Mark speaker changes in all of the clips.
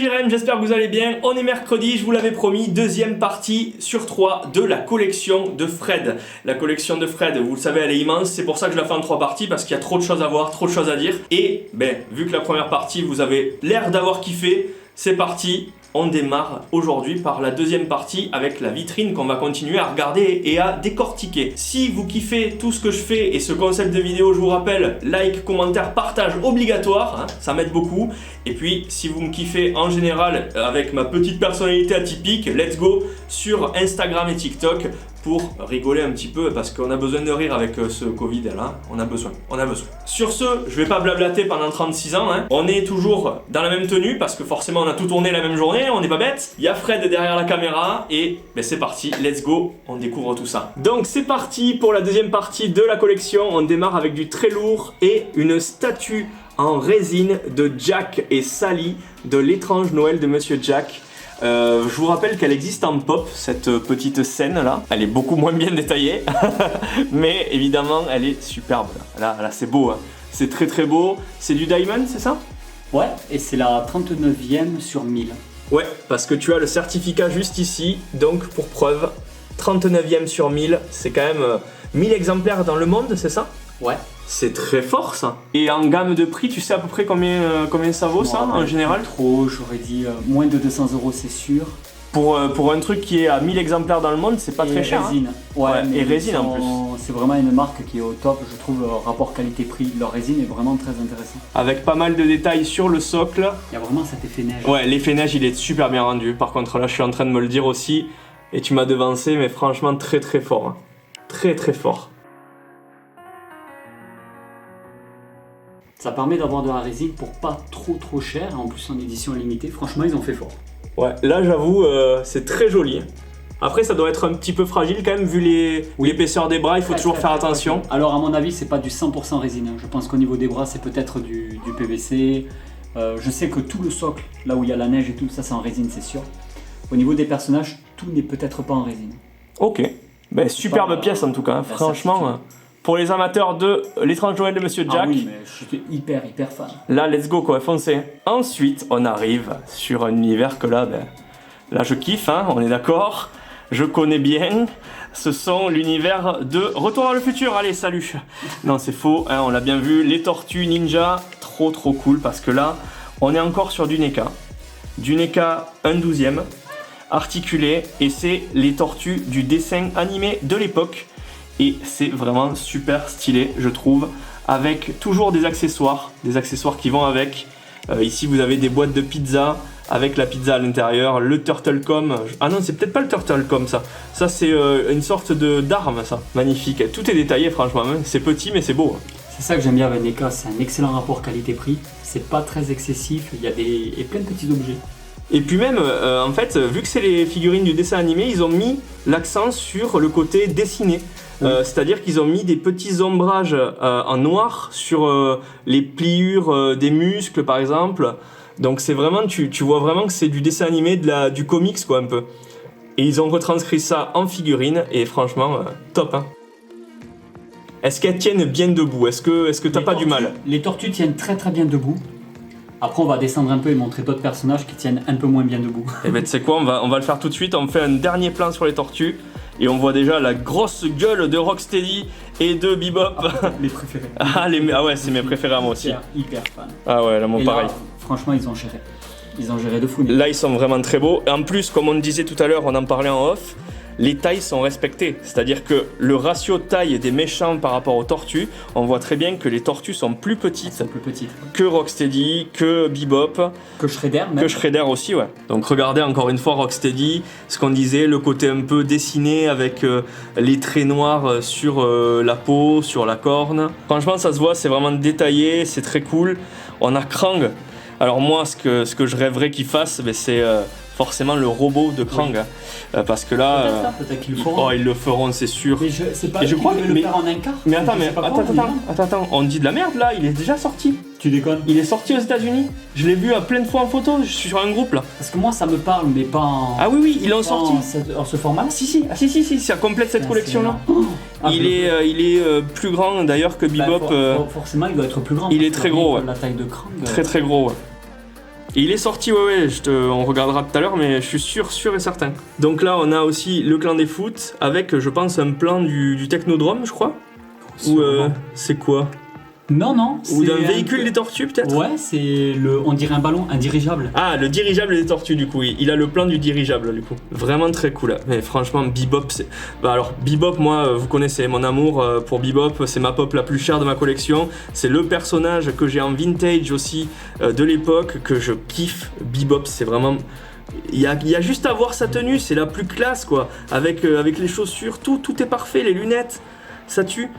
Speaker 1: Jérém, j'espère que vous allez bien. On est mercredi, je vous l'avais promis, deuxième partie sur 3 de la collection de Fred. La collection de Fred, vous le savez, elle est immense, c'est pour ça que je la fais en 3 parties, parce qu'il y a trop de choses à voir, trop de choses à dire. Et vu que la première partie, vous avez l'air d'avoir kiffé, c'est parti. On démarre aujourd'hui par la deuxième partie avec la vitrine qu'on va continuer à regarder et à décortiquer. Si vous kiffez tout ce que je fais et ce concept de vidéo, je vous rappelle, like, commentaire, partage obligatoire, hein, ça m'aide beaucoup. Et puis si vous me kiffez en général avec ma petite personnalité atypique, let's go sur Instagram et TikTok pour rigoler un petit peu parce qu'on a besoin de rire avec ce Covid là, on a besoin. Sur ce, je vais pas blablater pendant 36 ans, hein. On est toujours dans la même tenue parce que forcément on a tout tourné la même journée, on n'est pas bête. Il y a Fred derrière la caméra et c'est parti, let's go, on découvre tout ça. Donc c'est parti pour la deuxième partie de la collection, on démarre avec du très lourd et une statue en résine de Jack et Sally de l'étrange Noël de Monsieur Jack. Je vous rappelle qu'elle existe en pop, cette petite scène là. Elle est beaucoup moins bien détaillée, mais évidemment elle est superbe. Là c'est beau, hein. C'est très très beau. C'est du diamond, c'est ça?
Speaker 2: Ouais, et c'est la 39e sur 1000.
Speaker 1: Ouais, parce que tu as le certificat juste ici, donc pour preuve, 39e sur 1000, c'est quand même 1000 exemplaires dans le monde, c'est ça?
Speaker 2: Ouais.
Speaker 1: C'est très fort ça. Et en gamme de prix, tu sais à peu près combien ça vaut ça en général?
Speaker 2: Trop, j'aurais dit moins de 200 € c'est sûr.
Speaker 1: Pour un truc qui est à 1000 exemplaires dans le monde, c'est pas très cher.
Speaker 2: Résine.
Speaker 1: Hein.
Speaker 2: Ouais,
Speaker 1: et résine en plus.
Speaker 2: C'est vraiment une marque qui est au top, je trouve, rapport qualité-prix. Leur résine est vraiment très intéressant.
Speaker 1: Avec pas mal de détails sur le socle.
Speaker 2: Il y a vraiment cet effet neige.
Speaker 1: Ouais, l'effet neige il est super bien rendu. Par contre là je suis en train de me le dire aussi. Et tu m'as devancé, mais franchement très très fort. Hein. Très très fort.
Speaker 2: Ça permet d'avoir de la résine pour pas trop cher, en plus en édition limitée, franchement ils ont fait fort.
Speaker 1: Ouais, là j'avoue c'est très joli. Après ça doit être un petit peu fragile quand même vu l'épaisseur des bras, il faut toujours faire attention.
Speaker 2: Alors à mon avis c'est pas du 100% résine, je pense qu'au niveau des bras c'est peut-être du PVC. Je sais que tout le socle, là où il y a la neige et tout ça c'est en résine c'est sûr. Au niveau des personnages, tout n'est peut-être pas en résine.
Speaker 1: Ok, superbe pièce en tout cas, hein. Franchement. Pour les amateurs de l'étrange Noël de Monsieur Jack.
Speaker 2: Ah oui, mais je suis hyper fan.
Speaker 1: Là, let's go quoi, foncez. Ensuite, on arrive sur un univers que là je kiffe, hein, on est d'accord. Je connais bien. Ce sont l'univers de Retour vers le futur. Allez, salut. Non, c'est faux, hein, on l'a bien vu. Les tortues ninja, trop cool parce que là, on est encore sur du NECA. Du NECA 1/12e, articulé, et c'est les tortues du dessin animé de l'époque. Et c'est vraiment super stylé, je trouve, avec toujours des accessoires qui vont avec. Ici, vous avez des boîtes de pizza avec la pizza à l'intérieur, le Turtlecom. Ah non, c'est peut-être pas le Turtlecom, ça. Ça, c'est une sorte d'arme, ça. Magnifique. Tout est détaillé, franchement. C'est petit, mais c'est beau.
Speaker 2: C'est ça que j'aime bien avec NECA, c'est un excellent rapport qualité-prix. C'est pas très excessif, il y a plein de petits objets.
Speaker 1: Et puis même, en fait, vu que c'est les figurines du dessin animé, ils ont mis l'accent sur le côté dessiné. C'est-à-dire qu'ils ont mis des petits ombrages en noir sur les pliures des muscles par exemple. Donc c'est vraiment, tu vois vraiment que c'est du dessin animé, du comics quoi un peu. Et ils ont retranscrit ça en figurine et franchement top hein. Est-ce qu'elles tiennent bien debout? Est-ce que t'as pas du mal?
Speaker 2: Les tortues tiennent très bien debout. Après on va descendre un peu et montrer d'autres personnages qui tiennent un peu moins bien debout. Et
Speaker 1: tu sais quoi, on va le faire tout de suite, on fait un dernier plan sur les tortues. Et on voit déjà la grosse gueule de Rocksteady et de Bebop.
Speaker 2: Les préférés.
Speaker 1: Ah ouais, c'est mes préférés à moi aussi.
Speaker 2: Hyper fan.
Speaker 1: Ah ouais, là mon pareil.
Speaker 2: Là, franchement, ils ont géré. Ils ont géré de fou.
Speaker 1: Là, ils sont vraiment très beaux. Et en plus, comme on disait tout à l'heure, on en parlait en off, les tailles sont respectées. C'est-à-dire que le ratio taille des méchants par rapport aux tortues, on voit très bien que les tortues sont plus petites, que Rocksteady, que Bebop.
Speaker 2: Que Shredder même.
Speaker 1: Que Shredder aussi, ouais. Donc regardez encore une fois Rocksteady, ce qu'on disait, le côté un peu dessiné avec les traits noirs sur la peau, sur la corne. Franchement, ça se voit, c'est vraiment détaillé, c'est très cool. On a Krang. Alors moi, ce que je rêverais qu'il fasse, c'est forcément le robot de Krang. Oui. Parce que là,
Speaker 2: peut-être qu'ils le feront.
Speaker 1: Ils le feront, c'est sûr.
Speaker 2: Mais c'est pas. Et je crois que le faire en un quart.
Speaker 1: Mais attends, on dit de la merde là, il est déjà sorti.
Speaker 2: Tu déconnes?
Speaker 1: Il est sorti aux États-Unis. Je l'ai vu à plein de fois en photo. Je suis sur un groupe là.
Speaker 2: Parce que moi, ça me parle, mais pas en.
Speaker 1: Ah oui, ils l'ont sorti.
Speaker 2: En ce format?
Speaker 1: Si, ça complète cette collection là. Il est plus grand d'ailleurs que Bebop.
Speaker 2: Forcément, il doit être plus grand.
Speaker 1: Il est très gros. Ouais.
Speaker 2: La taille de Krang.
Speaker 1: Très gros. Ouais. Et il est sorti, ouais, on regardera tout à l'heure, mais je suis sûr et certain. Donc là, on a aussi le clan des foot, avec, je pense, un plan du Technodrome, je crois. Ou c'est quoi?
Speaker 2: Non.
Speaker 1: Ou d'un véhicule des tortues, peut-être?
Speaker 2: Ouais, on dirait un ballon, un dirigeable.
Speaker 1: Ah, le dirigeable des tortues, du coup. Il a le plan du dirigeable, du coup. Vraiment très cool. Mais franchement, Bebop, c'est... Bah alors, Bebop, moi, vous connaissez mon amour pour Bebop. C'est ma pop la plus chère de ma collection. C'est le personnage que j'ai en vintage aussi de l'époque, que je kiffe. Bebop, c'est vraiment... Il y a juste à voir sa tenue, c'est la plus classe, quoi. Avec les chaussures, tout est parfait, les lunettes, ça tue.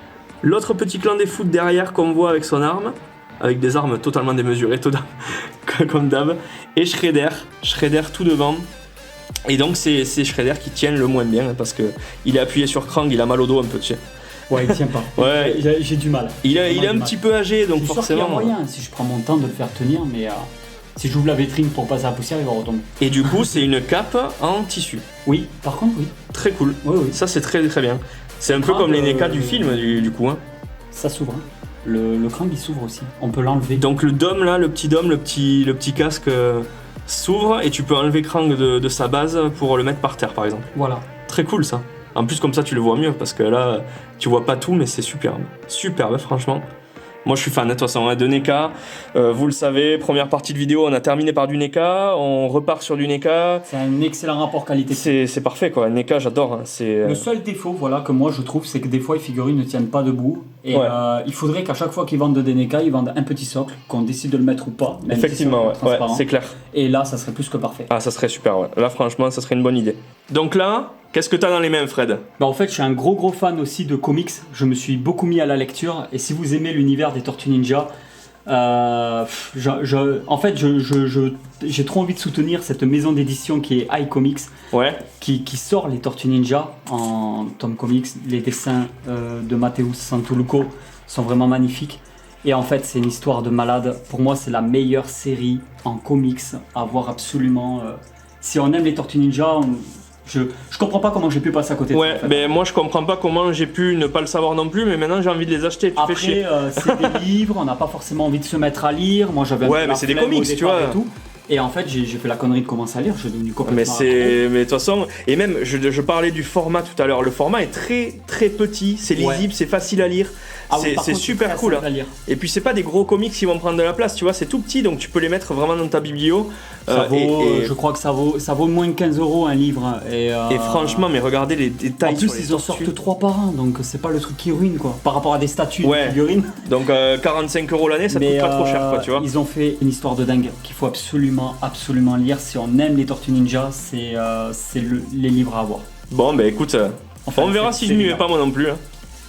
Speaker 1: L'autre petit clan des foot derrière qu'on voit avec son arme, avec des armes totalement démesurées, comme d'hab, et Shredder tout devant. Et donc c'est Shredder qui tient le moins bien, parce que il est appuyé sur Krang, il a mal au dos un peu, tu sais.
Speaker 2: Ouais, il tient pas.
Speaker 1: Ouais.
Speaker 2: J'ai du mal.
Speaker 1: Il est un petit peu âgé, donc
Speaker 2: forcément.
Speaker 1: forcément.
Speaker 2: Il y a moyen, si je prends mon temps de le faire tenir, mais si j'ouvre la vitrine pour passer la poussière, il va retomber.
Speaker 1: Et du coup, c'est une cape en tissu.
Speaker 2: Oui, par contre, oui.
Speaker 1: Très cool.
Speaker 2: Oui.
Speaker 1: Ça, c'est très très bien. C'est un peu comme les NECA du film, du coup. Hein.
Speaker 2: Ça s'ouvre. Le Krang, il s'ouvre aussi. On peut l'enlever.
Speaker 1: Donc le dôme, là, le petit casque s'ouvre et tu peux enlever Krang de sa base pour le mettre par terre, par exemple.
Speaker 2: Voilà.
Speaker 1: Très cool, ça. En plus, comme ça, tu le vois mieux, parce que là, tu vois pas tout, mais c'est superbe. Superbe, franchement. Moi, je suis fan, de toute façon, de NECA. Vous le savez, première partie de vidéo, on a terminé par du NECA. On repart sur du NECA.
Speaker 2: C'est un excellent rapport qualité.
Speaker 1: C'est parfait, quoi. NECA, j'adore. Hein.
Speaker 2: Le seul défaut, voilà, que moi je trouve, c'est que des fois, les figurines ne tiennent pas debout. Et
Speaker 1: ouais.
Speaker 2: Il faudrait qu'à chaque fois qu'ils vendent des NECA, ils vendent un petit socle, qu'on décide de le mettre ou pas. Même
Speaker 1: effectivement,
Speaker 2: si
Speaker 1: ouais, c'est clair.
Speaker 2: Et là, ça serait plus que parfait.
Speaker 1: Ah, ça serait super, ouais. Là, franchement, ça serait une bonne idée. Donc là, qu'est-ce que t'as dans les mains, Fred?
Speaker 2: Bah en fait, je suis un gros fan aussi de comics. Je me suis beaucoup mis à la lecture. Et si vous aimez l'univers des Tortues Ninja, en fait, j'ai trop envie de soutenir cette maison d'édition qui est iComics,
Speaker 1: ouais.
Speaker 2: qui sort les Tortues Ninja en tome comics. Les dessins de Mateusz Santoluco sont vraiment magnifiques. Et en fait, c'est une histoire de malade. Pour moi, c'est la meilleure série en comics à voir absolument. Si on aime les Tortues Ninja, je comprends pas comment j'ai pu passer à côté de ça.
Speaker 1: Ouais, mais moi je comprends pas comment j'ai pu ne pas le savoir non plus, mais maintenant j'ai envie de les acheter.
Speaker 2: Après, c'est des livres, on n'a pas forcément envie de se mettre à lire. Moi j'avais
Speaker 1: ouais, mais c'est des comics, tu vois.
Speaker 2: Et tout. Et en fait, j'ai fait la connerie de commencer à lire, je suis devenu complètement.
Speaker 1: Mais de toute façon, et même je parlais du format tout à l'heure. Le format est très très petit, c'est lisible, ouais. C'est facile à lire.
Speaker 2: Ah oui,
Speaker 1: c'est super cool. Hein. Et puis c'est pas des gros comics qui vont prendre de la place, tu vois, c'est tout petit, donc tu peux les mettre vraiment dans ta biblio.
Speaker 2: Ça vaut, je crois que ça vaut moins de 15 € un livre. Et
Speaker 1: franchement, mais regardez les détails.
Speaker 2: En plus, ils en sortent 3 par an, donc c'est pas le truc qui ruine, quoi. Par rapport à des statues
Speaker 1: ouais.
Speaker 2: de figurines.
Speaker 1: Donc 45 € l'année, ça coûte pas trop cher, quoi, tu vois.
Speaker 2: Ils ont fait une histoire de dingue qu'il faut absolument lire. Si on aime les Tortues Ninja, c'est les livres à avoir.
Speaker 1: Bon, bah écoute, enfin, on verra si je m'y vais pas moi non plus. Hein.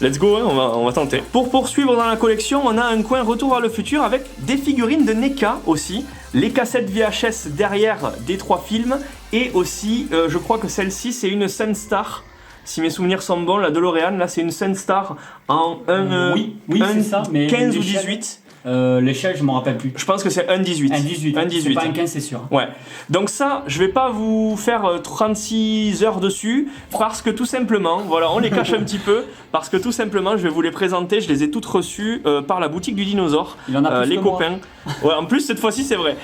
Speaker 1: Let's go, hein, on va tenter. Pour poursuivre dans la collection, on a un coin Retour vers le futur avec des figurines de NECA aussi, les cassettes VHS derrière des 3 films, et aussi, je crois que celle-ci, c'est une Sunstar. Si mes souvenirs sont bons, la DeLorean, là, c'est une Sunstar en
Speaker 2: oui, c'est ça, mais
Speaker 1: 15 ou 18.
Speaker 2: L'échelle, je m'en rappelle plus.
Speaker 1: Je pense que c'est un 18.
Speaker 2: Un 18. C'est pas un 15, c'est sûr.
Speaker 1: Ouais. Donc ça, je vais pas vous faire 36 heures dessus, parce que tout simplement, voilà, on les cache un petit peu, parce que tout simplement, je vais vous les présenter. Je les ai toutes reçues par la boutique du dinosaure.
Speaker 2: Il en a plus
Speaker 1: les
Speaker 2: que
Speaker 1: copains. Ouais, en plus cette fois-ci c'est vrai.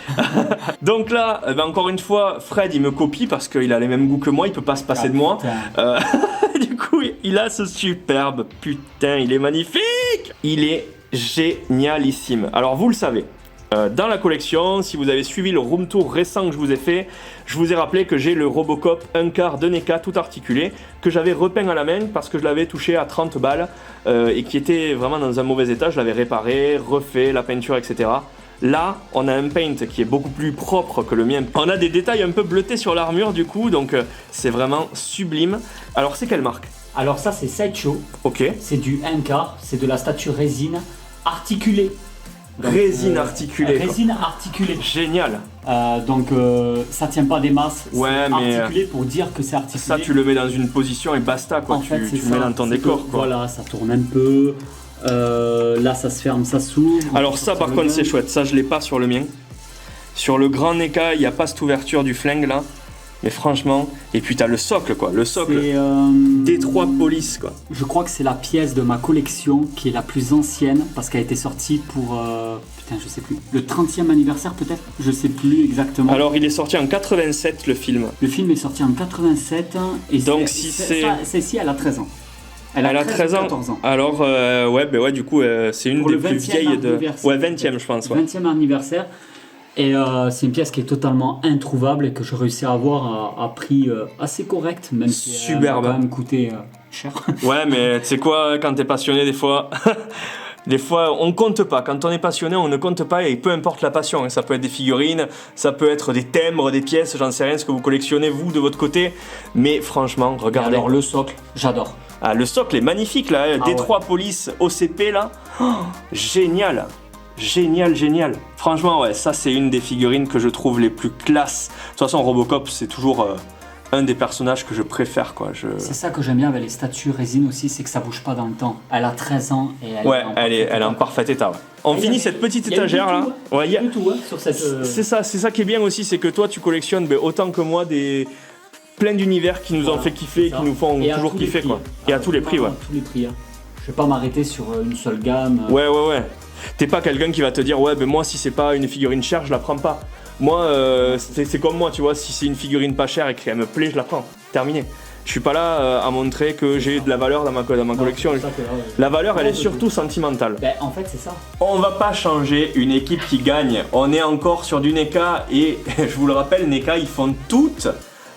Speaker 1: Donc là, encore une fois, Fred il me copie parce qu'il a les mêmes goûts que moi, il peut pas se passer de moi. Du coup, il a ce superbe, putain, il est magnifique. Il est génialissime. Alors vous le savez, dans la collection, si vous avez suivi le room tour récent que je vous ai fait, je vous ai rappelé que j'ai le Robocop 1/4 de NECA tout articulé, que j'avais repeint à la main parce que je l'avais touché à 30 balles et qui était vraiment dans un mauvais état. Je l'avais réparé, refait la peinture, etc. Là, on a un paint qui est beaucoup plus propre que le mien. On a des détails un peu bleutés sur l'armure du coup, donc c'est vraiment sublime. Alors c'est quelle marque ?
Speaker 2: Alors ça c'est Sideshow.
Speaker 1: Ok.
Speaker 2: C'est du 1/4, c'est de la statue résine articulée. Donc,
Speaker 1: résine articulée.
Speaker 2: Résine articulée.
Speaker 1: Génial.
Speaker 2: Donc ça tient pas des masses.
Speaker 1: Ouais,
Speaker 2: c'est articulé pour dire que c'est articulé.
Speaker 1: Ça tu le mets dans une position et basta quoi. Tu le mets dans ton décor quoi.
Speaker 2: Voilà, ça tourne un peu. Là ça se ferme, ça s'ouvre.
Speaker 1: Alors ça par contre c'est chouette. Ça je l'ai pas sur le mien. Sur le grand NECA, il n'y a pas cette ouverture du flingue là. Mais franchement, et puis t'as le socle quoi, le socle.
Speaker 2: C'est,
Speaker 1: Détroit Police quoi.
Speaker 2: je crois que c'est la pièce de ma collection qui est la plus ancienne parce qu'elle a été sortie pour, putain je sais plus, le 30e anniversaire peut-être. Je sais plus exactement.
Speaker 1: Alors il est sorti en 87 le film.
Speaker 2: Le film est sorti en 87 et
Speaker 1: Donc si c'est...
Speaker 2: celle-ci elle a 13 ans.
Speaker 1: Elle a 13 ans.
Speaker 2: 14 ans.
Speaker 1: Alors ouais du coup c'est une
Speaker 2: Pour
Speaker 1: des
Speaker 2: le
Speaker 1: plus
Speaker 2: 20e
Speaker 1: vieilles de...
Speaker 2: anniversaire.
Speaker 1: Ouais 20e je pense. Ouais.
Speaker 2: 20e anniversaire. Et c'est une pièce qui est totalement introuvable et que je réussis à avoir à prix assez correct, même si elle m'a
Speaker 1: Superbe.
Speaker 2: quand même coûté cher.
Speaker 1: Ouais mais tu sais quoi, quand t'es passionné des fois... Des fois, on compte pas. Quand on est passionné, on ne compte pas et peu importe la passion. Ça peut être des figurines, ça peut être des timbres, des pièces, j'en sais rien, ce que vous collectionnez vous de votre côté. Mais franchement, regardez.
Speaker 2: Alors le socle, j'adore.
Speaker 1: Ah, le socle est magnifique là,
Speaker 2: Ah
Speaker 1: Détroit Police OCP là. Oh, génial. Génial. Franchement, ouais, ça c'est une des figurines que je trouve les plus classes. De toute façon, Robocop, c'est toujours un des personnages que je préfère quoi.
Speaker 2: C'est ça que j'aime bien avec les statues résine aussi, c'est que ça bouge pas dans le temps. Elle a 13 ans et
Speaker 1: elle est en parfait état. Ouais. On
Speaker 2: Et
Speaker 1: finit cette petite
Speaker 2: il y a
Speaker 1: étagère là. Ouais,
Speaker 2: Il y a du tout sur cette...
Speaker 1: C'est ça qui est bien aussi, c'est que toi tu collectionnes autant que moi plein d'univers qui nous ont fait kiffer, qui nous font
Speaker 2: et à
Speaker 1: toujours
Speaker 2: tous les
Speaker 1: kiffer
Speaker 2: prix.
Speaker 1: quoi. Et à tous les prix ouais.
Speaker 2: À tous les prix. Hein. Je vais pas m'arrêter sur une seule gamme.
Speaker 1: Ouais. T'es pas quelqu'un qui va te dire ouais moi si c'est pas une figurine chère je la prends pas. Moi c'est comme moi tu vois, si c'est une figurine pas chère et qu'elle me plaît je la prends. Terminé. Je suis pas là à montrer que j'ai de la valeur dans ma collection. La valeur elle est surtout sentimentale.
Speaker 2: Ben, en fait c'est ça.
Speaker 1: On va pas changer une équipe qui gagne. On est encore sur du NECA et je vous le rappelle, NECA ils font toutes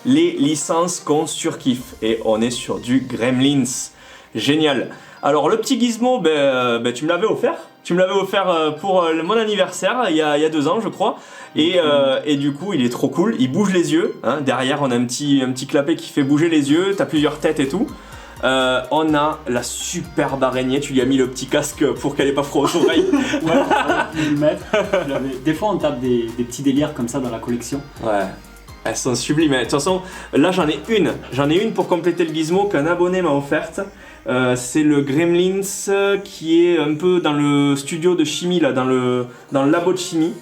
Speaker 1: les licences qu'on surkiffe. Et on est sur du Gremlins. Génial. Alors le petit gizmo, tu me l'avais offert. Tu me l'avais offert pour mon anniversaire il y a 2 ans je crois. Et du coup il est trop cool, il bouge les yeux. Hein. Derrière on a un petit clapet qui fait bouger les yeux, t'as plusieurs têtes et tout. On a la superbe araignée, tu lui as mis le petit casque pour qu'elle ait pas froid aux oreilles.
Speaker 2: Ouais, des fois on tape des petits délires comme ça dans la collection.
Speaker 1: Ouais, elles sont sublimes. De toute façon, là j'en ai une pour compléter le gizmo qu'un abonné m'a offerte. C'est le Gremlins qui est un peu dans le studio de chimie, là, dans le labo de chimie,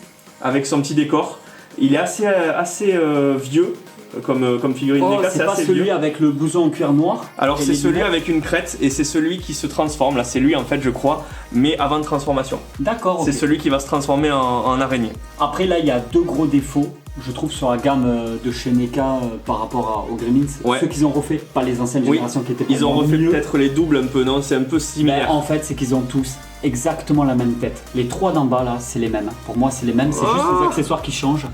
Speaker 1: avec son petit décor. Il est assez vieux. Comme figurine NECA,
Speaker 2: c'est pas celui
Speaker 1: vieux.
Speaker 2: avec le blouson en cuir noir.
Speaker 1: Alors c'est celui avec une crête et c'est celui qui se transforme. Là c'est lui en fait je crois, mais avant de transformation.
Speaker 2: D'accord.
Speaker 1: C'est celui qui va se transformer en araignée.
Speaker 2: Après là il y a 2 gros défauts je trouve sur la gamme de chez NECA par rapport aux Gremlins.
Speaker 1: Ouais.
Speaker 2: Ceux qu'ils ont refait, pas les anciennes générations qui étaient pas
Speaker 1: Ils ont refait peut-être les doubles un peu, non? C'est un peu similaire.
Speaker 2: En fait c'est qu'ils ont tous exactement la même tête. Les 3 d'en bas là c'est les mêmes. Pour moi c'est les mêmes, c'est juste les accessoires qui changent.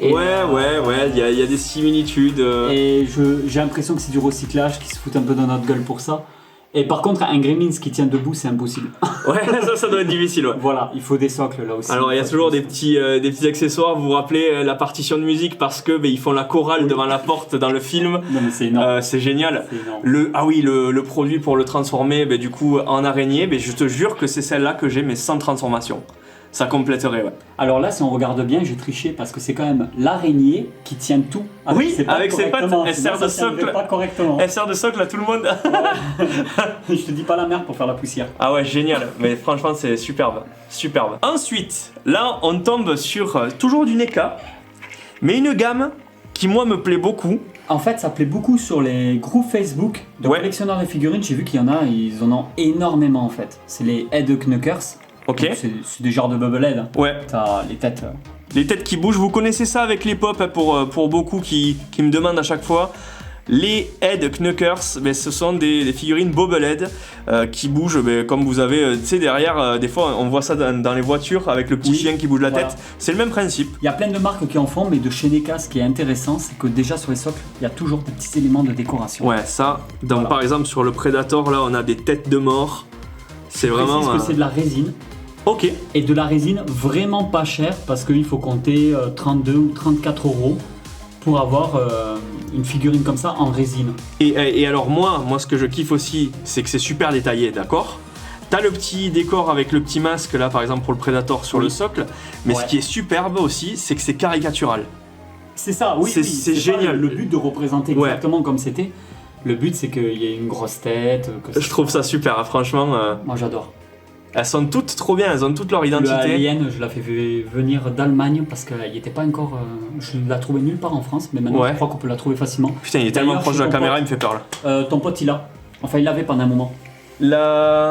Speaker 1: Et il y a des similitudes.
Speaker 2: Et j'ai l'impression que c'est du recyclage, qui se foutent un peu dans notre gueule pour ça. Et par contre, un Gremlins qui tient debout, c'est impossible.
Speaker 1: Ouais, ça doit être difficile. Ouais.
Speaker 2: Voilà, il faut des socles là aussi.
Speaker 1: Alors il y a toujours des petits accessoires. Vous vous rappelez la partition de musique parce que ils font la chorale devant la porte dans le film.
Speaker 2: Non mais c'est énorme.
Speaker 1: C'est génial.
Speaker 2: C'est énorme.
Speaker 1: Le produit pour le transformer du coup en araignée, je te jure que c'est celle-là que j'ai mais sans transformation. Ça compléterait, ouais.
Speaker 2: Alors là, si on regarde bien, j'ai triché parce que c'est quand même l'araignée qui tient tout.
Speaker 1: Avec ses pattes, elle sert de socle.
Speaker 2: Pas correctement.
Speaker 1: Elle sert de socle à tout le monde.
Speaker 2: Je te dis pas la merde pour faire la poussière.
Speaker 1: Ah ouais, génial. Mais franchement, c'est superbe. Ensuite, là, on tombe sur toujours du NECA, mais une gamme qui, moi, me plaît beaucoup.
Speaker 2: En fait, ça plaît beaucoup sur les groupes Facebook de collectionneurs de figurines. J'ai vu qu'il y en a, ils en ont énormément en fait. C'est les Head Knuckers.
Speaker 1: Ok.
Speaker 2: C'est des genres de Bubblehead.
Speaker 1: Ouais.
Speaker 2: T'as les têtes.
Speaker 1: Les têtes qui bougent, vous connaissez ça avec les pop pour beaucoup qui me demandent à chaque fois. Les Head Knuckers, ce sont des figurines Bobblehead qui bougent, comme vous avez, tu sais, derrière, des fois on voit ça dans les voitures avec le petit chien qui bouge la tête. C'est le même principe.
Speaker 2: Il y a plein de marques qui en font, mais de chez NECA, ce qui est intéressant, c'est que déjà sur les socles, il y a toujours des petits éléments de décoration.
Speaker 1: Ouais, ça. Donc par exemple sur le Predator, là, on a des têtes de mort. C'est vraiment.
Speaker 2: Que c'est de la résine.
Speaker 1: Ok.
Speaker 2: Et de la résine vraiment pas chère parce qu'il faut compter 32 ou 34 € pour avoir une figurine comme ça en résine.
Speaker 1: Et alors moi ce que je kiffe aussi, c'est que c'est super détaillé, d'accord? T'as le petit décor avec le petit masque là par exemple pour le Predator sur le socle, mais ce qui est superbe aussi, c'est que c'est caricatural.
Speaker 2: C'est ça, oui.
Speaker 1: C'est génial.
Speaker 2: Le but de représenter exactement comme c'était. Le but c'est qu'il y ait une grosse tête.
Speaker 1: Je trouve ça super, franchement.
Speaker 2: Moi j'adore.
Speaker 1: Elles sont toutes trop bien, elles ont toutes leur
Speaker 2: Le
Speaker 1: identité.
Speaker 2: Alien, je l'ai fait venir d'Allemagne parce qu'il n'était pas encore. Je l'ai trouvé nulle part en France, mais maintenant
Speaker 1: Ouais.
Speaker 2: je crois qu'on peut la trouver facilement.
Speaker 1: Putain, il est tellement
Speaker 2: D'ailleurs,
Speaker 1: proche de
Speaker 2: chez
Speaker 1: la
Speaker 2: ton
Speaker 1: caméra,
Speaker 2: pote-
Speaker 1: il me fait peur là.
Speaker 2: Ton pote, il a. Enfin, il l'avait pendant un moment.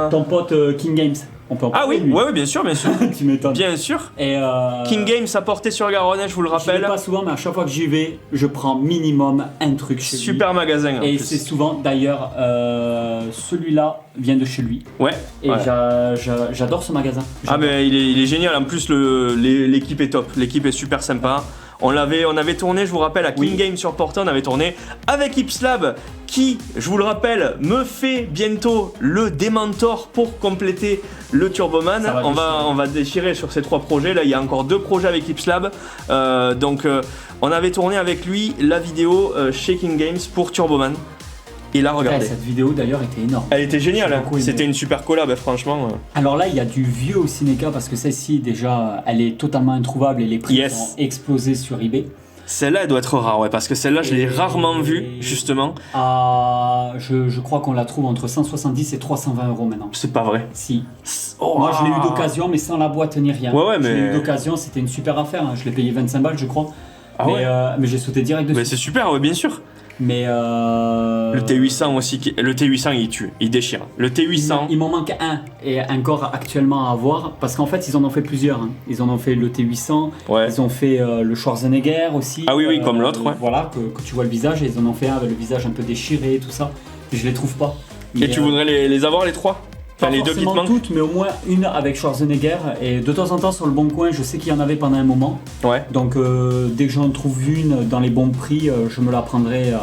Speaker 2: Ton pote King Games. On peut en
Speaker 1: Ah
Speaker 2: parler,
Speaker 1: oui,
Speaker 2: lui.
Speaker 1: ouais, bien sûr, bien sûr.
Speaker 2: Tu m'étonnes.
Speaker 1: Bien sûr.
Speaker 2: Et
Speaker 1: King Games à Portée-sur-Garonne, je vous le
Speaker 2: Je vais
Speaker 1: rappelle.
Speaker 2: pas souvent, mais à chaque fois que j'y vais, je prends minimum un truc chez lui.
Speaker 1: Super magasin en
Speaker 2: Et
Speaker 1: plus.
Speaker 2: c'est souvent, d'ailleurs, celui-là vient de chez lui.
Speaker 1: Ouais.
Speaker 2: Et
Speaker 1: ouais.
Speaker 2: j'adore ce magasin.
Speaker 1: Ah mais il est génial, en plus l'équipe est top, l'équipe est super sympa. On avait tourné, je vous rappelle, à King
Speaker 2: Oui.
Speaker 1: Games sur Porta, on avait tourné avec Ipslab qui, je vous le rappelle, me fait bientôt le Dementor pour compléter le Turboman.
Speaker 2: Ça va
Speaker 1: On va déchirer sur ces 3 projets, là il y a encore 2 projets avec Ipslab. Donc on avait tourné avec lui la vidéo chez King Games pour Turboman. Et là regardez.
Speaker 2: Cette vidéo d'ailleurs était énorme.
Speaker 1: Elle était géniale,
Speaker 2: J'ai
Speaker 1: hein.
Speaker 2: beaucoup aimé.
Speaker 1: C'était une super collab, franchement.
Speaker 2: Alors là, il y a du vieux au Cinéca parce que celle-ci, déjà, elle est totalement introuvable et les prix
Speaker 1: Yes.
Speaker 2: sont explosés sur eBay.
Speaker 1: Celle-là, elle doit être rare, ouais, parce que celle-là, je l'ai
Speaker 2: Et-
Speaker 1: rarement vue, justement.
Speaker 2: Je crois qu'on la trouve entre 170 et 320 euros maintenant.
Speaker 1: C'est pas vrai.
Speaker 2: Si.
Speaker 1: Oh,
Speaker 2: Moi, je l'ai eu d'occasion, mais sans la boîte ni rien.
Speaker 1: Ouais, ouais,
Speaker 2: Je l'ai
Speaker 1: mais-
Speaker 2: eu d'occasion, c'était une super affaire. Hein. Je l'ai payé 25 balles, je crois.
Speaker 1: Ah ouais.
Speaker 2: Mais j'ai sauté direct dessus.
Speaker 1: Mais c'est super, ouais, bien sûr.
Speaker 2: Mais
Speaker 1: Le T800 aussi, le T800 il tue, il déchire. Le T800,
Speaker 2: il m'en manque un et encore actuellement à avoir parce qu'en fait ils en ont fait plusieurs. Hein. Ils en ont fait le T800,
Speaker 1: ouais.
Speaker 2: ils ont fait le Schwarzenegger aussi.
Speaker 1: Ah oui, oui, comme l'autre, ouais.
Speaker 2: Voilà, que tu vois le visage et ils en ont fait un avec le visage un peu déchiré et tout ça. Et je les trouve pas.
Speaker 1: Et
Speaker 2: Mais,
Speaker 1: tu voudrais les avoir les 3?
Speaker 2: pas
Speaker 1: Enfin, les 2 qui te
Speaker 2: forcément
Speaker 1: manquent?
Speaker 2: toutes, mais au moins une avec Schwarzenegger. Et de temps en temps sur le Bon Coin, je sais qu'il y en avait pendant un moment.
Speaker 1: Ouais.
Speaker 2: Donc dès que j'en trouve une dans les bons prix, je me la prendrai.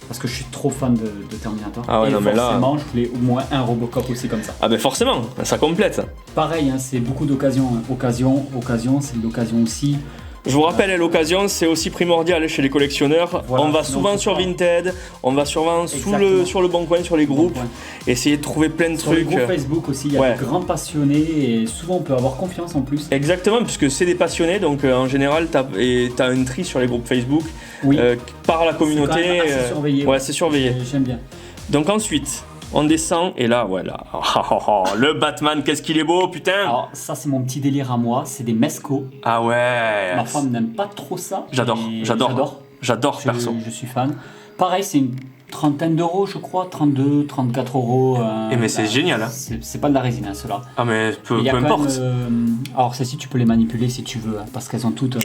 Speaker 2: Parce que je suis trop fan de Terminator.
Speaker 1: Ah ouais,
Speaker 2: et
Speaker 1: non, mais là-
Speaker 2: forcément, je voulais au moins un Robocop aussi comme ça.
Speaker 1: Ah ben forcément, ça complète.
Speaker 2: Pareil, hein, c'est beaucoup d'occasions. Hein. Occasion, c'est de l'occasion aussi.
Speaker 1: Je vous rappelle, à l'occasion, c'est aussi primordial chez les collectionneurs.
Speaker 2: Voilà,
Speaker 1: On va
Speaker 2: sinon,
Speaker 1: souvent
Speaker 2: c'est
Speaker 1: sur
Speaker 2: pas-
Speaker 1: Vinted, on va souvent
Speaker 2: Exactement.
Speaker 1: sur le Bon Coin, sur les groupes,
Speaker 2: Bon point.
Speaker 1: essayer de trouver plein de
Speaker 2: Sur les
Speaker 1: trucs.
Speaker 2: groupes Facebook aussi, il y a
Speaker 1: Ouais.
Speaker 2: de grands passionnés et souvent on peut avoir confiance en plus.
Speaker 1: Exactement, puisque c'est des passionnés, donc en général, t'as un tri sur les groupes Facebook
Speaker 2: Oui,
Speaker 1: par la
Speaker 2: c'est quand
Speaker 1: communauté.
Speaker 2: même assez surveillé.
Speaker 1: Ouais, c'est surveillé.
Speaker 2: J'aime bien.
Speaker 1: Donc ensuite, on descend et là, voilà. Le Batman, qu'est-ce qu'il est beau, putain!
Speaker 2: Alors ça c'est mon petit délire à moi, c'est des Mesco.
Speaker 1: Ah ouais!
Speaker 2: Ma femme n'aime pas trop ça.
Speaker 1: J'adore,
Speaker 2: mais
Speaker 1: j'adore. J'adore, perso.
Speaker 2: Je suis fan. Pareil, c'est une trentaine d'euros je crois, 32, 34 euros.
Speaker 1: Mais c'est génial, hein.
Speaker 2: C'est pas de la résine hein, ceux-là.
Speaker 1: Ah mais peu
Speaker 2: Il y a quand
Speaker 1: importe.
Speaker 2: même, alors celles-ci tu peux les manipuler si tu veux, hein, parce qu'elles ont toutes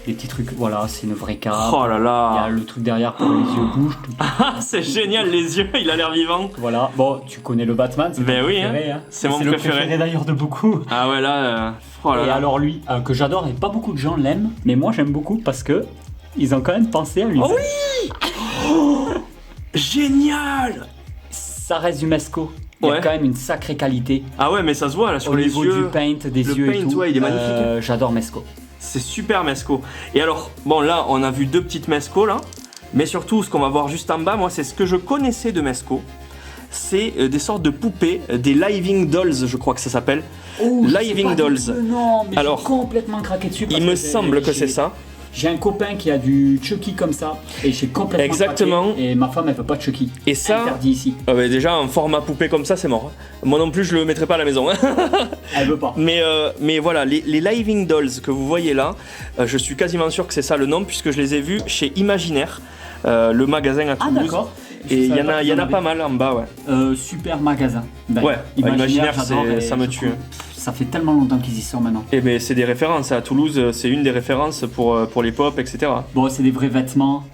Speaker 2: des petits trucs. Voilà, c'est une vraie carte.
Speaker 1: Oh là
Speaker 2: Il y a
Speaker 1: là!
Speaker 2: le truc derrière pour que les yeux bougent. Tout.
Speaker 1: Ah, c'est génial, les yeux, il a l'air vivant.
Speaker 2: Voilà, bon, tu connais le Batman, c'est
Speaker 1: Ben
Speaker 2: mon
Speaker 1: oui,
Speaker 2: préféré.
Speaker 1: hein.
Speaker 2: Hein.
Speaker 1: C'est mon
Speaker 2: le
Speaker 1: préféré.
Speaker 2: préféré d'ailleurs de beaucoup.
Speaker 1: Ah ouais, là. Oh là
Speaker 2: Et
Speaker 1: là.
Speaker 2: alors lui, que j'adore et pas beaucoup de gens l'aiment, mais moi j'aime beaucoup parce que ils ont quand même pensé à lui.
Speaker 1: Oh oui! Génial!
Speaker 2: Ça reste du Mesco. Il y
Speaker 1: Ouais.
Speaker 2: a quand même une sacrée qualité.
Speaker 1: Ah ouais, mais ça se voit là sur
Speaker 2: Au
Speaker 1: les
Speaker 2: niveau
Speaker 1: yeux.
Speaker 2: du paint, des
Speaker 1: Le
Speaker 2: yeux et
Speaker 1: paint,
Speaker 2: tout.
Speaker 1: ouais, il est magnifique.
Speaker 2: J'adore Mesco.
Speaker 1: C'est super Mesco. Et alors, bon là, on a vu 2 petites Mesco là. Mais surtout, ce qu'on va voir juste en bas, moi, c'est ce que je connaissais de Mesco. C'est des sortes de poupées, des Living Dolls, je crois que ça s'appelle.
Speaker 2: Oh, je sais
Speaker 1: Living
Speaker 2: pas
Speaker 1: Dolls.
Speaker 2: du tout le nom, mais
Speaker 1: Alors,
Speaker 2: j'ai complètement craqué dessus. parce
Speaker 1: Il me
Speaker 2: que
Speaker 1: semble que
Speaker 2: j'ai-
Speaker 1: c'est ça.
Speaker 2: J'ai un copain qui a du Chucky comme ça et j'ai complètement
Speaker 1: Exactement.
Speaker 2: craqué, et ma femme elle veut pas de Chucky.
Speaker 1: Et ça,
Speaker 2: Interdit ici.
Speaker 1: déjà, un format poupée comme ça, c'est mort. Moi non plus, je le mettrai pas à la maison.
Speaker 2: Elle veut pas.
Speaker 1: Mais voilà, les Living Dolls que vous voyez là, je suis quasiment sûr que c'est ça le nom, puisque je les ai vus chez Imaginaire, le magasin à
Speaker 2: Ah
Speaker 1: Toulouse.
Speaker 2: d'accord. Je
Speaker 1: Et il y
Speaker 2: savais
Speaker 1: en a,
Speaker 2: qu'ils en
Speaker 1: pas mal en bas, ouais.
Speaker 2: avaient. Super magasin. Ben,
Speaker 1: Ouais, Imaginaire,
Speaker 2: j'adore et
Speaker 1: ça me
Speaker 2: je
Speaker 1: tue.
Speaker 2: trouve- Ça fait tellement longtemps qu'ils y sont maintenant.
Speaker 1: Et ben c'est des références, à Toulouse, c'est une des références pour les pop, etc.
Speaker 2: Bon, c'est des vrais vêtements.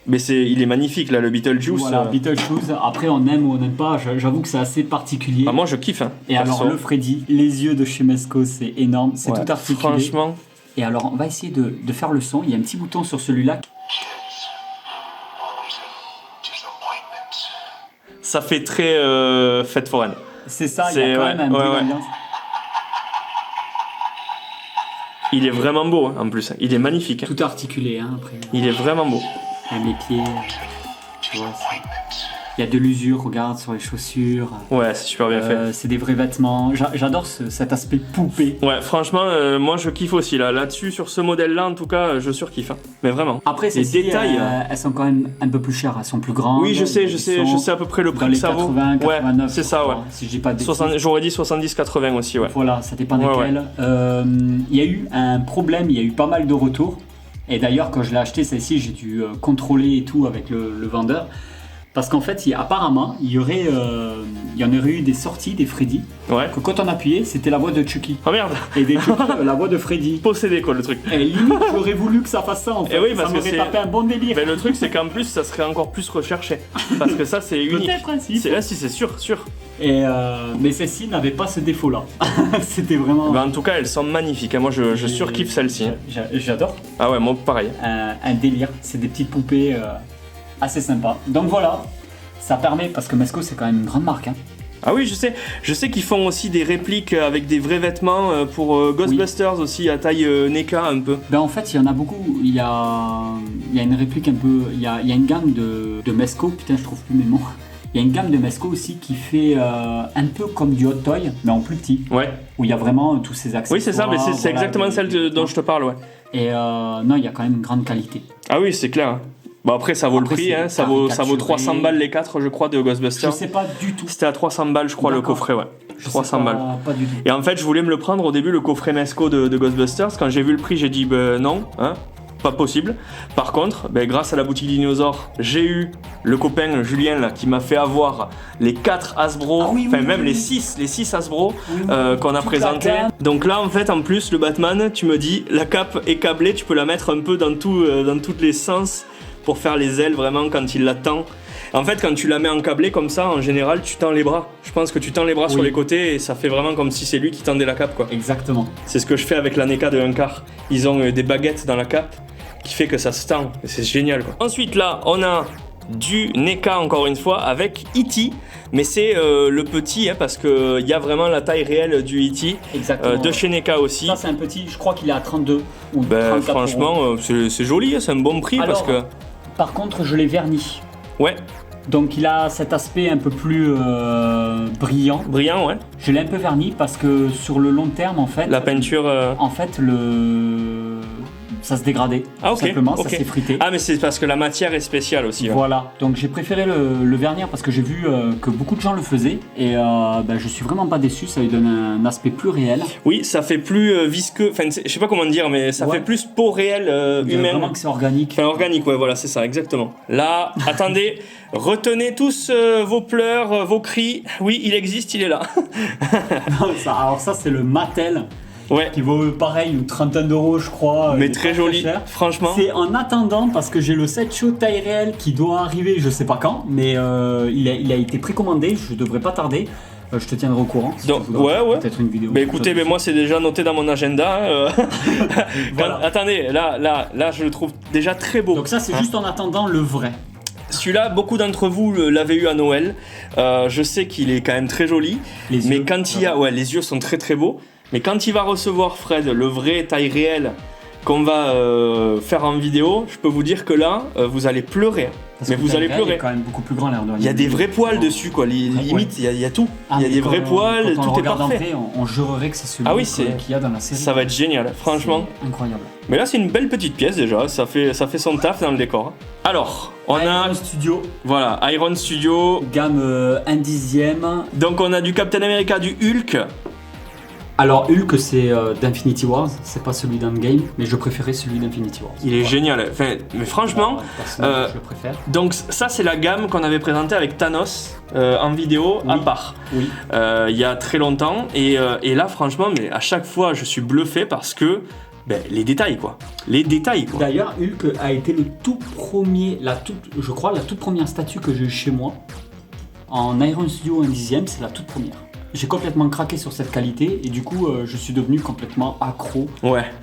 Speaker 1: Mais il est magnifique là, le Beetlejuice.
Speaker 2: Voilà, Beetlejuice. Après, on aime ou on n'aime pas. J'avoue que c'est assez particulier.
Speaker 1: Ah, moi je kiffe. Hein,
Speaker 2: Et alors,
Speaker 1: perso.
Speaker 2: le Freddy, les yeux de chez Mesco, c'est énorme. C'est
Speaker 1: Ouais,
Speaker 2: tout articulé.
Speaker 1: franchement,
Speaker 2: Et alors, on va essayer de faire le son. Il y a un petit bouton sur celui-là.
Speaker 1: ça fait très fête foraine.
Speaker 2: C'est ça, il y
Speaker 1: C'est-
Speaker 2: a quand
Speaker 1: ouais,
Speaker 2: même un
Speaker 1: ouais,
Speaker 2: peu
Speaker 1: ouais.
Speaker 2: d'ambiance.
Speaker 1: Il est vraiment beau hein, en plus, il est magnifique. Hein.
Speaker 2: Tout articulé, hein, après.
Speaker 1: Il est vraiment beau.
Speaker 2: Même les pieds. Tu vois, Il y a de l'usure, regarde, sur les chaussures.
Speaker 1: Ouais, c'est super bien fait.
Speaker 2: C'est des vrais vêtements. J'adore cet aspect poupée.
Speaker 1: Ouais, franchement, moi je kiffe aussi là-dessus, sur ce modèle-là, en tout cas, je surkiffe. Hein. Mais vraiment.
Speaker 2: Après, ces
Speaker 1: détails,
Speaker 2: elles sont quand même un peu plus chères. Elles sont plus grandes.
Speaker 1: Oui, je sais à peu près le prix que ça vaut.
Speaker 2: 80, 89,
Speaker 1: ouais, c'est ça, ouais.
Speaker 2: Si je dis pas de bêtises.
Speaker 1: J'aurais dit 70-80 aussi, ouais.
Speaker 2: Voilà, ça dépend desquelles. Il y a eu un problème, il y a eu pas mal de retours. Et d'ailleurs, quand je l'ai acheté, celle-ci, j'ai dû contrôler et tout avec le vendeur. Parce qu'en fait, apparemment, il y en aurait eu des sorties, des Freddy, que quand on appuyait, c'était la voix de Chucky.
Speaker 1: Oh merde.
Speaker 2: Et des Chucky, la voix de Freddy.
Speaker 1: Possédé quoi le truc.
Speaker 2: Et limite, j'aurais voulu que ça fasse ça en fait.
Speaker 1: Et oui,
Speaker 2: ça
Speaker 1: parce que
Speaker 2: m'aurait tapé un bon délire.
Speaker 1: Mais le truc, c'est qu'en plus, ça serait encore plus recherché. Parce que ça, c'est unique.
Speaker 2: Peut-être ainsi.
Speaker 1: C'est sûr.
Speaker 2: Et mais celle-ci n'avait pas ce défaut-là. C'était vraiment...
Speaker 1: Bah, en tout cas, elles sont magnifiques. Moi, je surkiffe celle-ci.
Speaker 2: J'adore.
Speaker 1: Ah ouais, moi pareil.
Speaker 2: Un délire. C'est des petites poupées assez sympas. Donc voilà. Ça permet, parce que Mezco c'est quand même une grande marque. Hein.
Speaker 1: Ah oui, je sais qu'ils font aussi des répliques avec des vrais vêtements pour Ghostbusters aussi, à taille NECA un peu.
Speaker 2: Ben en fait, il y en a beaucoup. Il y a une réplique un peu. Il y a une gamme de Mezco, putain, je trouve plus mes mots. Il y a une gamme de Mezco aussi qui fait un peu comme du Hot Toy, mais en plus petit.
Speaker 1: Ouais.
Speaker 2: Où il y a vraiment tous ces accessoires.
Speaker 1: Oui, c'est ça, mais c'est exactement celle dont je te parle, ouais.
Speaker 2: Et non, il y a quand même une grande qualité.
Speaker 1: Ah oui, c'est clair. Bon après ça vaut le prix, hein, ça vaut 300 balles les 4 je crois de Ghostbusters.
Speaker 2: Je sais pas du tout.
Speaker 1: C'était à 300 balles je crois le coffret, ouais. 300 balles.
Speaker 2: Pas du tout.
Speaker 1: Et en fait je voulais me le prendre au début le coffret Mezco de Ghostbusters, quand j'ai vu le prix j'ai dit non, hein, pas possible. Par contre, grâce à la boutique Dinosaure, j'ai eu le copain Julien là qui m'a fait avoir les 4 Hasbro, même les 6 Hasbro qu'on a présenté. Donc là en fait en plus le Batman, tu me dis la cape est câblée, tu peux la mettre un peu dans tous les sens. Pour faire les ailes vraiment quand il la tend. En fait quand tu la mets en câblé comme ça en général tu tends les bras. Je pense que tu tends les bras sur les côtés et ça fait vraiment comme si c'est lui qui tendait la cape quoi.
Speaker 2: Exactement.
Speaker 1: C'est ce que je fais avec la NECA de 1/4. Ils ont des baguettes dans la cape qui fait que ça se tend et c'est génial quoi. Ensuite là on a du NECA encore une fois avec E.T. mais c'est le petit parce qu'il y a vraiment la taille réelle du E.T. De chez NECA aussi.
Speaker 2: Ça c'est un petit, je crois qu'il est à 32 ou 34
Speaker 1: franchement c'est joli, c'est un bon prix. Alors, parce que...
Speaker 2: Par contre je l'ai verni.
Speaker 1: Ouais.
Speaker 2: Donc il a cet aspect un peu plus brillant.
Speaker 1: Brillant, ouais.
Speaker 2: Je l'ai un peu verni parce que sur le long terme en fait...
Speaker 1: La peinture...
Speaker 2: En fait ça se dégradait, tout simplement, ça s'effritait.
Speaker 1: Ah mais c'est parce que la matière est spéciale aussi.
Speaker 2: Voilà, donc j'ai préféré le vernir parce que j'ai vu que beaucoup de gens le faisaient et je suis vraiment pas déçu, ça lui donne un aspect plus réel.
Speaker 1: Oui, ça fait plus visqueux, enfin je sais pas comment dire mais ça fait plus peau réelle humaine.
Speaker 2: Vraiment que c'est organique.
Speaker 1: Enfin organique, ouais voilà c'est ça, exactement. Là, attendez, retenez tous vos pleurs, vos cris, oui il existe, il est là.
Speaker 2: Alors ça c'est le Mattel.
Speaker 1: Ouais.
Speaker 2: Qui vaut pareil une trentaine d'euros je crois.
Speaker 1: Mais très joli, très franchement.
Speaker 2: C'est en attendant parce que j'ai le Sideshow taille réelle qui doit arriver je sais pas quand, mais il a été précommandé, je devrais pas tarder. Je te tiendrai au courant. Si
Speaker 1: donc, ouais.
Speaker 2: Peut-être une vidéo.
Speaker 1: Mais écoutez, moi c'est déjà noté dans mon agenda. Voilà. Attendez, là je le trouve déjà très beau.
Speaker 2: Donc ça c'est juste en attendant le vrai.
Speaker 1: Celui-là, beaucoup d'entre vous l'avaient eu à Noël. Je sais qu'il est quand même très joli. Mais quand il y a, les yeux sont très très beaux. Mais quand il va recevoir Fred, le vrai taille réelle qu'on va faire en vidéo, je peux vous dire que là, vous allez pleurer. Mais vous allez pleurer.
Speaker 2: Il est quand même beaucoup plus grand l'air de rien.
Speaker 1: Il y a des vrais poils dessus, quoi. Limite, il y a tout. Il y a des vrais poils, tout est parfait.
Speaker 2: Vrai, on jurerait que c'est celui qu'il y a dans la série.
Speaker 1: Ça va être génial, franchement.
Speaker 2: Incroyable.
Speaker 1: Mais là, c'est une belle petite pièce déjà. Ça fait son taf dans le décor. Alors, on a
Speaker 2: Iron Studio.
Speaker 1: Voilà, Iron Studio.
Speaker 2: Gamme 1/10.
Speaker 1: Donc, on a du Captain America, du Hulk.
Speaker 2: Alors Hulk c'est d'Infinity Wars, c'est pas celui d'Endgame, mais je préférais celui d'Infinity Wars.
Speaker 1: Il est génial, mais franchement,
Speaker 2: je le préfère.
Speaker 1: Donc ça c'est la gamme qu'on avait présentée avec Thanos en vidéo à part.
Speaker 2: Oui.
Speaker 1: Il y a très longtemps et là franchement, mais à chaque fois je suis bluffé parce que les détails quoi.
Speaker 2: D'ailleurs Hulk a été le tout premier, la toute première statue que j'ai eue chez moi. En Iron Studio 1/10, c'est la toute première. J'ai complètement craqué sur cette qualité et du coup je suis devenu complètement accro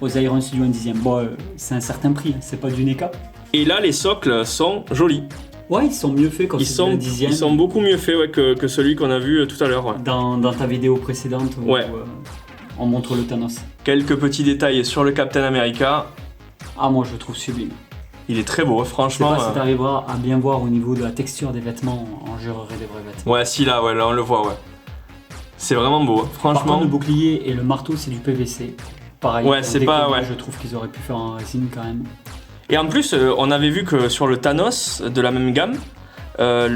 Speaker 2: aux Iron Studio 1/10. Bon, c'est un certain prix, c'est pas du NECA.
Speaker 1: Et là les socles sont jolis.
Speaker 2: Ouais, ils sont mieux faits comme celui du 1/10.
Speaker 1: Ils sont beaucoup mieux faits que celui qu'on a vu tout à l'heure. Ouais.
Speaker 2: Dans ta vidéo précédente où on montre le Thanos.
Speaker 1: Quelques petits détails sur le Captain America.
Speaker 2: Ah moi je le trouve sublime.
Speaker 1: Il est très beau,
Speaker 2: Je sais
Speaker 1: franchement.
Speaker 2: pas si tu arriveras à bien voir au niveau de la texture des vêtements en jurerait des vrais vêtements.
Speaker 1: Ouais, si là, là on le voit, ouais. C'est vraiment beau,
Speaker 2: Par
Speaker 1: franchement.
Speaker 2: contre, le bouclier et le marteau, c'est du PVC. Pareil,
Speaker 1: Ouais, c'est pas. Ouais.
Speaker 2: je trouve qu'ils auraient pu faire en résine quand même.
Speaker 1: Et en plus, on avait vu que sur le Thanos de la même gamme,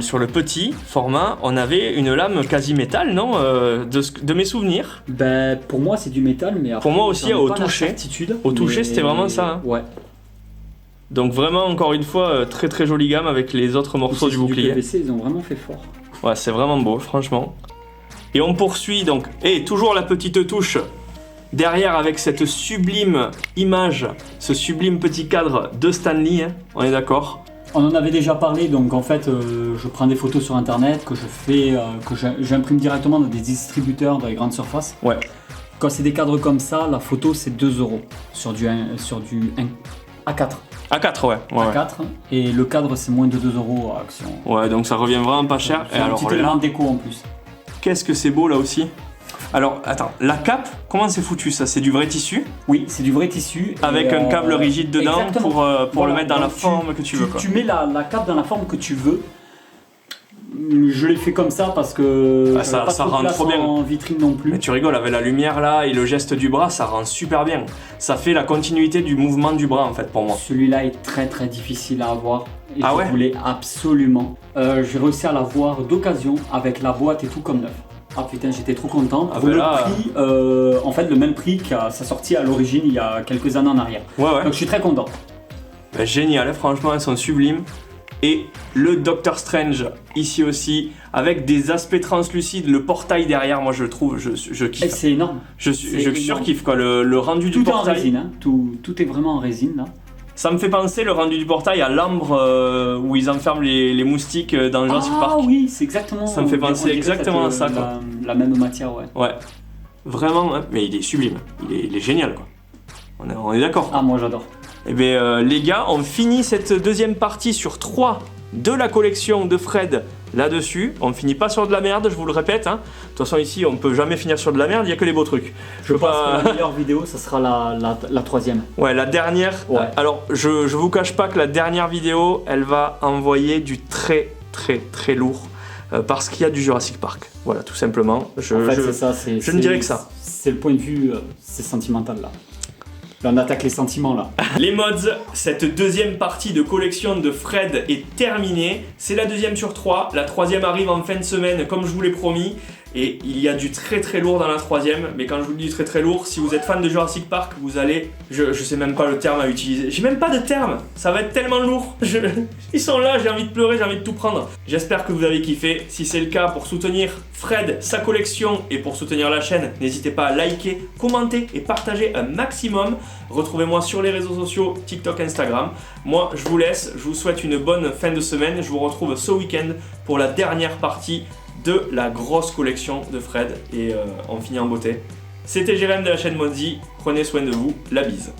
Speaker 1: sur le petit format, on avait une lame quasi métal, non de mes souvenirs.
Speaker 2: Ben, pour moi, c'est du métal, mais après,
Speaker 1: Pour moi aussi,
Speaker 2: j'en ai
Speaker 1: au
Speaker 2: pas la
Speaker 1: toucher.
Speaker 2: certitude,
Speaker 1: Au toucher,
Speaker 2: mais-
Speaker 1: c'était vraiment ça, hein.
Speaker 2: Ouais.
Speaker 1: Donc vraiment, encore une fois, très très jolie gamme avec les autres morceaux du bouclier.
Speaker 2: PVC, ils ont vraiment fait fort.
Speaker 1: Ouais, c'est vraiment beau, franchement. Et on poursuit donc, et toujours la petite touche derrière avec cette sublime image, ce sublime petit cadre de Stan Lee, hein, on est d'accord?
Speaker 2: On en avait déjà parlé, donc en fait, je prends des photos sur internet que je fais, j'imprime directement dans des distributeurs dans les grandes surfaces.
Speaker 1: Ouais.
Speaker 2: Quand c'est des cadres comme ça, la photo c'est 2 € sur du A4.
Speaker 1: A4, ouais. Ouais,
Speaker 2: A4 et le cadre c'est moins de 2 € à Action.
Speaker 1: ouais, donc ça revient vraiment pas cher.
Speaker 2: C'est
Speaker 1: Et
Speaker 2: un
Speaker 1: alors
Speaker 2: petit
Speaker 1: là,
Speaker 2: élément de déco en plus.
Speaker 1: qu'est-ce que c'est beau là aussi. Alors, attends, la cape, comment c'est foutu ça? C'est du vrai tissu
Speaker 2: Oui, c'est du vrai tissu.
Speaker 1: avec un câble rigide dedans
Speaker 2: exactement.
Speaker 1: pour
Speaker 2: Voilà,
Speaker 1: le mettre dans la
Speaker 2: donc
Speaker 1: forme que tu veux, quoi.
Speaker 2: Tu mets la cape dans la forme que tu veux. Je l'ai fait comme ça parce que
Speaker 1: Ah, ça
Speaker 2: j'avais pas
Speaker 1: ça
Speaker 2: trop de
Speaker 1: rend
Speaker 2: place
Speaker 1: trop bien.
Speaker 2: en vitrine non plus.
Speaker 1: Mais tu rigoles, avec la lumière là et le geste du bras, ça rend super bien. Ça fait la continuité du mouvement du bras en fait pour moi.
Speaker 2: Celui-là est très très difficile à avoir. Et
Speaker 1: Ah
Speaker 2: je
Speaker 1: ouais
Speaker 2: voulais absolument. J'ai réussi à l'avoir d'occasion avec la boîte et tout comme neuf. Ah putain, j'étais trop content.
Speaker 1: Ah
Speaker 2: Pour
Speaker 1: bah
Speaker 2: le
Speaker 1: là,
Speaker 2: prix, en fait, le même prix qu'à sa sortie à l'origine il y a quelques années en arrière.
Speaker 1: Ouais, ouais.
Speaker 2: Donc je suis très content.
Speaker 1: Bah, génial, franchement, elles sont sublimes. Et le Doctor Strange ici aussi, avec des aspects translucides, le portail derrière, moi je le trouve, je
Speaker 2: Et
Speaker 1: kiffe.
Speaker 2: c'est énorme.
Speaker 1: Je
Speaker 2: c'est
Speaker 1: surkiffe quoi, le rendu du
Speaker 2: Tout est en
Speaker 1: portail.
Speaker 2: résine, hein. Tout est vraiment en résine là.
Speaker 1: Ça me fait penser le rendu du portail à l'ambre où ils enferment les moustiques dans Jurassic
Speaker 2: Ah
Speaker 1: Park.
Speaker 2: oui, c'est exactement.
Speaker 1: Ça me fait penser
Speaker 2: on dirait
Speaker 1: exactement à ça, quoi.
Speaker 2: La même matière, ouais.
Speaker 1: Ouais, vraiment, hein, mais il est sublime, il est génial quoi. On est d'accord.
Speaker 2: Ah, moi j'adore.
Speaker 1: Et bien les gars, on finit cette deuxième partie sur 3 de la collection de Fred là-dessus. On ne finit pas sur de la merde, je vous le répète. Hein. De toute façon ici, on peut jamais finir sur de la merde, il n'y a que les beaux trucs.
Speaker 2: Je pense que la meilleure vidéo, ça sera la troisième.
Speaker 1: Ouais, la dernière.
Speaker 2: Ouais.
Speaker 1: Alors, je vous cache pas que la dernière vidéo, elle va envoyer du très très très lourd. Parce qu'il y a du Jurassic Park. Voilà, tout simplement.
Speaker 2: En fait, c'est ça.
Speaker 1: je ne dirais que ça.
Speaker 2: C'est le point de vue, c'est sentimental là. Là, on attaque les sentiments là.
Speaker 1: Les mods, cette deuxième partie de collection de Fred est terminée. C'est la deuxième sur 3. La troisième arrive en fin de semaine, comme je vous l'ai promis. Et il y a du très très lourd dans la troisième. Mais quand je vous dis du très très lourd, si vous êtes fan de Jurassic Park, vous allez... Je sais même pas le terme à utiliser. J'ai même pas de terme. Ça va être tellement lourd. Ils sont là, j'ai envie de pleurer, j'ai envie de tout prendre. J'espère que vous avez kiffé. Si c'est le cas, pour soutenir Fred, sa collection et pour soutenir la chaîne, n'hésitez pas à liker, commenter et partager un maximum. Retrouvez-moi sur les réseaux sociaux, TikTok, Instagram. Moi, je vous laisse. Je vous souhaite une bonne fin de semaine. Je vous retrouve ce week-end pour la dernière partie de la grosse collection de Fred et on finit en beauté. C'était Jérém de la chaîne Mozi, prenez soin de vous, la bise.